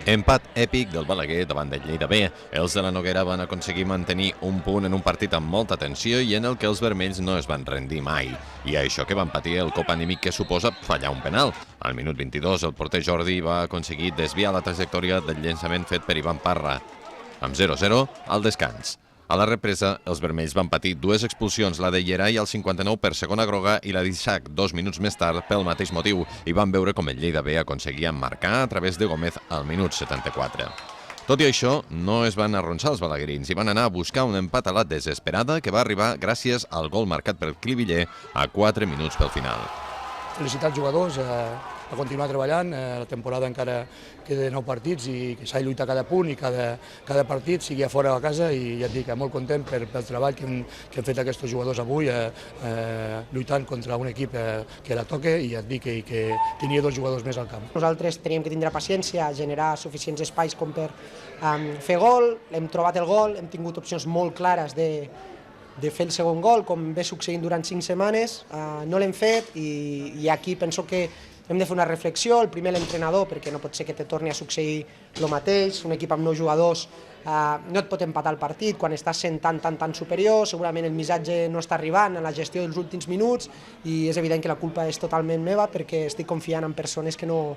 Empat èpic del Balaguer davant del Lleida B. Els de la Noguera van aconseguir mantenir un punt en un partit amb molta tensió i en el que els vermells no es van rendir mai. I a això que van patir el cop anímic que suposa fallar un penal. Al minut 22, el porter Jordi va aconseguir desviar la trajectòria del llançament fet per Ivan Parra. Amb 0-0, al descans. A la represa, els vermells van patir dues expulsions, la de Llerai al 59 per segona groga i la d'Isaac 2 minuts més tard pel mateix motiu, i van veure com el Lleida B aconseguia marcar a través de Gómez al minut 74. Tot i això, no es van arronsar els balaguerins i van anar a buscar un empat a la desesperada que va arribar gràcies al gol marcat per Cribiller a 4 minuts pel final. Felicitar els jugadors, a continuar treballant, la temporada encara queda 9 partits i que s'ha de lluitar cada punt i cada partit, sigui a fora o a casa, i ja et dic, molt content pel treball que han fet aquests jugadors avui, lluitant contra un equip que la toca, i ja et dic que tenia 2 jugadors més al camp. Nosaltres teníem que tindre paciència, generar suficients espais com per fer gol, hem trobat el gol, hem tingut opcions molt clares de fer el segon gol, com ve succeint durant 5 setmanes, no l'hem fet i aquí penso que hem de fer una reflexió, el primer l'entrenador, perquè no pot ser que te torni a succeir el mateix, un equip amb 9 jugadors no et pot empatar el partit quan estàs sent tan superior, segurament el missatge no està arribant a la gestió dels últims minuts i és evident que la culpa és totalment meva perquè estic confiant en persones que no